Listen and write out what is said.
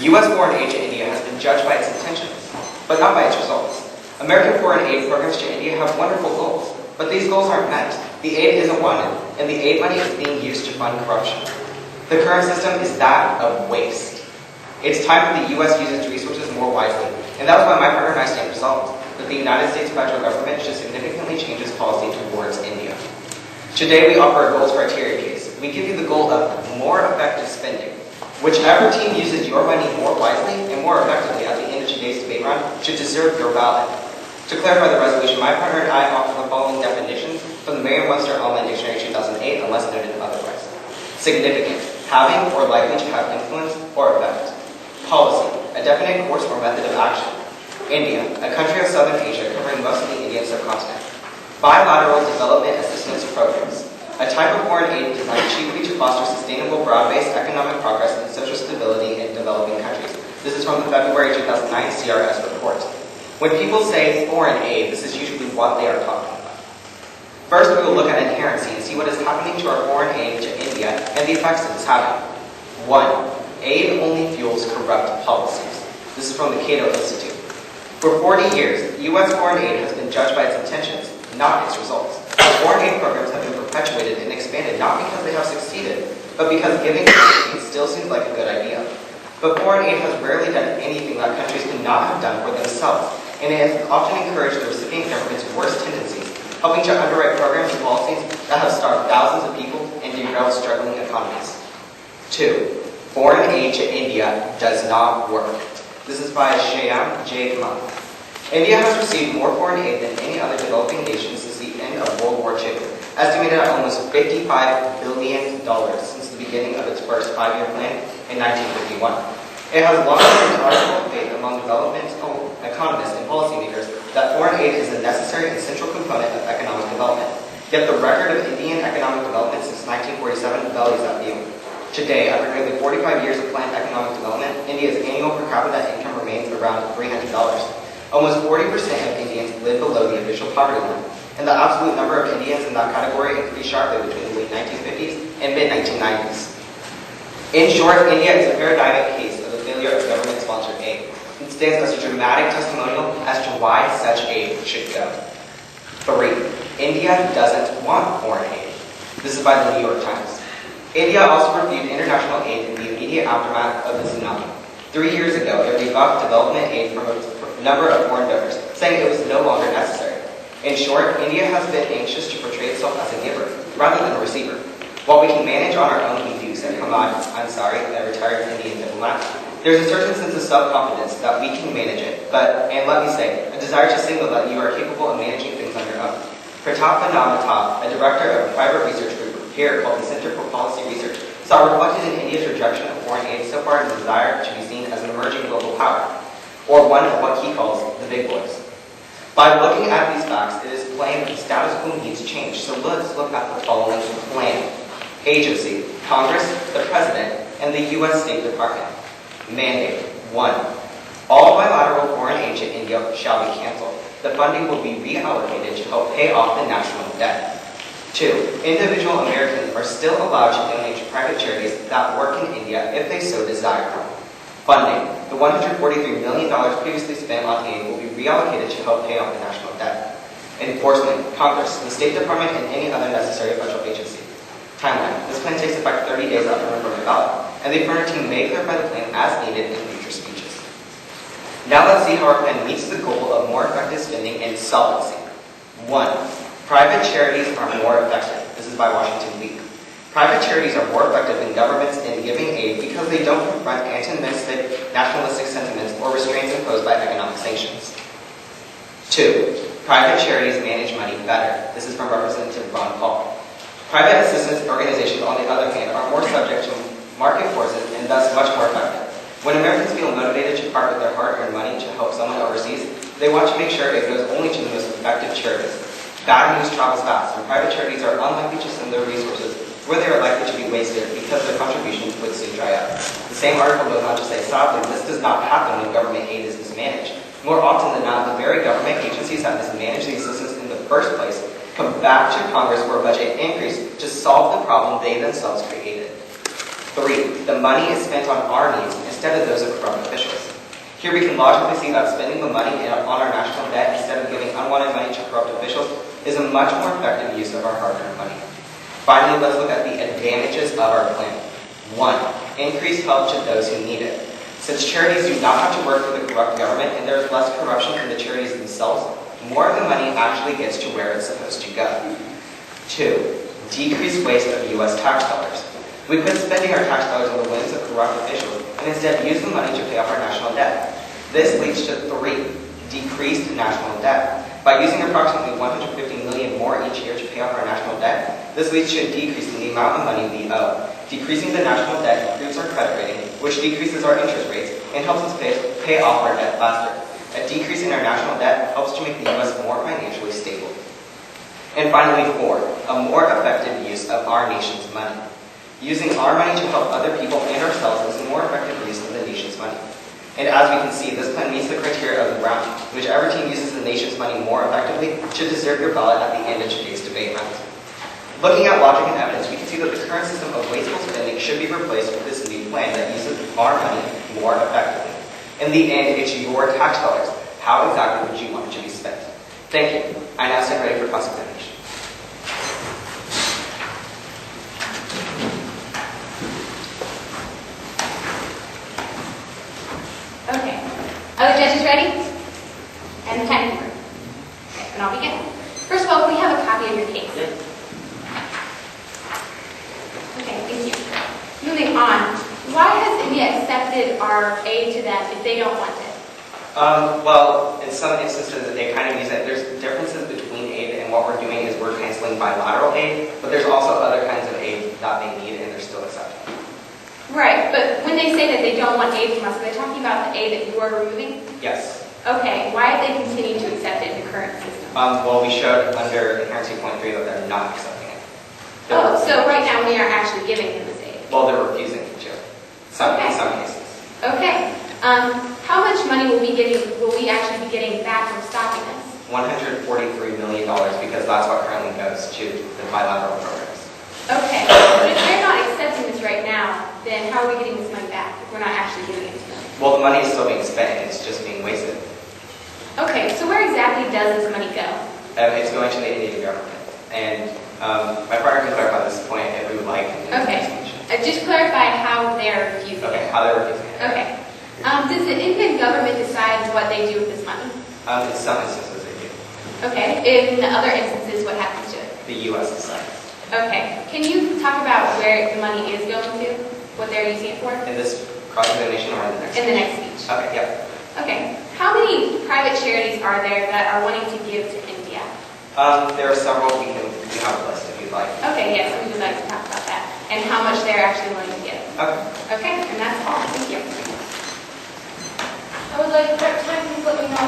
U.S. foreign aid to India has been judged by its intentions, but not by its results. American foreign aid programs to India have wonderful goals, but these goals aren't met. The aid isn't wanted, and the aid money is being used to fund corruption. The current system is that of waste. It's time that the U.S. uses its resources more wisely, and that was why my partner and I stand resolved that the United States federal government should significantly change its policy towards India. Today we offer a goals criteria case. We give you the goal of more effective spending. Whichever team uses your money more wisely and more effectively at the end of today's debate round should deserve your ballot. To clarify the resolution, my partner and I offer the following definitions from the Merriam-Webster Online Dictionary 2008, unless noted otherwise. Significant, having or likely to have influence or effect. Policy, a definite course or method of action. India, a country of Southern Asia covering most of the Indian subcontinent. Bilateral development assistance programs, a type of foreign aid designed chiefly to foster sustainable, broad-based economic progress and social stability in developing countries. This is from the February 2009 CRS report. When people say foreign aid, this is usually what they are talking about. First, we will look at inherency and see what is happening to our foreign aid to India and the effects it is having. 1. Aid only fuels corrupt policies. This is from the Cato Institute. For 40 years, U.S. foreign aid has been judged by its intentions, not its results. Our foreign aid programs have been perpetuated and expanded not because they have succeeded, but because giving aid still seems like a good idea. But foreign aid has rarely done anything that countries could not have done for themselves, and it has often encouraged the recipient government's worst tendencies, helping to underwrite programs and policies that have starved thousands of people and derailed struggling economies. 2. Foreign aid to India does not work. This is by Shyam J. Kamal. India has received more foreign aid than any other developing nation since the end of World War II, estimated at almost $55 billion since the beginning of its first 5-year plan in 1951. It has long been an article of faith among developmental economists and policymakers that foreign aid is a necessary and central component of economic development. Yet the record of Indian economic development since 1947 belies that view. Today, after nearly 45 years of planned economic development, India's annual per capita income remains around $300. Almost 40% of Indians live below the official poverty line, and the absolute number of Indians in that category increased sharply between the late 1950s and mid-1990s. In short, India is a paradigmatic case of the failure of government-sponsored aid. It stands as a dramatic testimonial as to why such aid should go. 3. India doesn't want foreign aid. This is by the New York Times. India also refused international aid in the immediate aftermath of the tsunami. 3 years ago, it rebuffed development aid from a number of foreign donors, saying it was no longer necessary. In short, India has been anxious to portray itself as a giver, rather than a receiver. While we can manage on our own, we do, said Hamad Ansari, a retired Indian diplomat. There's a certain sense of self-confidence that we can manage it, and let me say, a desire to signal that you are capable of managing things on your own. Pratap Namatab, a director of a private research group here called the Center for Policy Research, saw reflected in India's rejection of foreign aid so far as a desire to be seen as an emerging global power, or one of what he calls the big boys. By looking at these facts, it is plain that the status quo needs change, so let's look at the following plan. Agency, Congress, the President, and the U.S. State Department. Mandate. 1. All bilateral foreign aid to India shall be canceled. The funding will be reallocated to help pay off the national debt. 2. Individual Americans are still allowed to donate to private charities that work in India if they so desire. Funding. The $143 million previously spent on aid will be reallocated to help pay off the national debt. Enforcement. Congress, the State Department, and any other necessary federal agency. Timeline. This plan takes effect 30 days after referring ballot, and the affirmative team may clarify the plan as needed in future speeches. Now let's see how our plan meets the goal of more effective spending and solvency. 1. Private charities are more effective. This is by Washington Week. Private charities are more effective than governments in giving aid because they don't confront anti-nationalistic sentiments or restraints imposed by economic sanctions. 2. Private charities manage money better. This is from Representative Ron Paul. Private assistance organizations, on the other hand, are more subject to market forces and thus much more effective. When Americans feel motivated to part with their hard-earned money to help someone overseas, they want to make sure it goes only to the most effective charities. Bad news travels fast, and private charities are unlikely to send their resources where they are likely to be wasted because their contributions would soon dry up. The same article goes on to say, sadly, this does not happen when government aid is mismanaged. More often than not, the very government agencies that mismanage the assistance in the first place come back to Congress for a budget increase to solve the problem they themselves created. 3, the money is spent on our needs instead of those of corrupt officials. Here we can logically see that spending the money on our national debt instead of giving unwanted money to corrupt officials is a much more effective use of our hard-earned money. Finally, let's look at the advantages of our plan. 1, increased help to those who need it. Since charities do not have to work for the corrupt government and there is less corruption in the charities themselves, more of the money actually gets to where it's supposed to go. 2, decreased waste of U.S. tax dollars. We quit spending our tax dollars on the whims of corrupt officials and instead use the money to pay off our national debt. This leads to 3, decreased national debt. By using approximately $150 million more each year to pay off our national debt, this leads to a decrease in the amount of money we owe. Decreasing the national debt improves our credit rating, which decreases our interest rates and helps us pay off our debt faster. A decrease in our national debt helps to make the U.S. more financially stable. And finally, 4, a more effective use of our nation's money. Using our money to help other people and ourselves is a more effective use of the nation's money. And as we can see, this plan meets the criteria of the round. Whichever team uses the nation's money more effectively should deserve your ballot at the end of today's debate round. Looking at logic and evidence, we can see that the current system of wasteful spending should be replaced with this new plan that uses our money more effectively. In the end, it's your tax dollars. How exactly would you want it to be spent? Thank you. I now stand ready for cross-examination. Okay. Are the judges ready? And the timekeeper? Okay, and I'll begin. First of all, we have a copy of your case. Okay, thank you. Moving on. Why has India accepted our aid to them if they don't want it? Well, in some instances, they kind of use it. There's differences between aid, and what we're doing is we're canceling bilateral aid, but there's also other kinds of aid that they need, and they're still accepting. Right, but when they say that they don't want aid from us, are they talking about the aid that you are removing? Yes. Okay, why have they continued to accept it in the current system? Well, we showed under Inherency Point 3 that they're not accepting it. So right now we are actually giving them this aid? Well, they're refusing to. In some cases. Okay. How much money will we actually be getting back from stopping this? $143 million, because that's what currently goes to the bilateral programs. Okay, but if they're not accepting this right now, then how are we getting this money back if we're not actually giving it to them? Well, the money is still being spent, it's just being wasted. Okay, so where exactly does this money go? It's going to the Indian government. And my partner can clarify this point if we would like. Okay, just clarify how they're refusing it. Okay, how they're refusing it. Okay. Does the Indian government decide what they do with this money? In some instances they do. Okay, in the other instances, what happens to it? The U.S. decides. Okay, can you talk about where the money is going to? What they're using it for? In this cross-examination or in the next In the next speech. Okay, yeah. Okay, how many private charities are there that are wanting to give to India? There are several. We have a list if you'd like. Okay, yes, we would like to talk about that. And how much they're actually willing to give. Okay. Okay, and that's all. Thank you. I would like part-time, please let me know.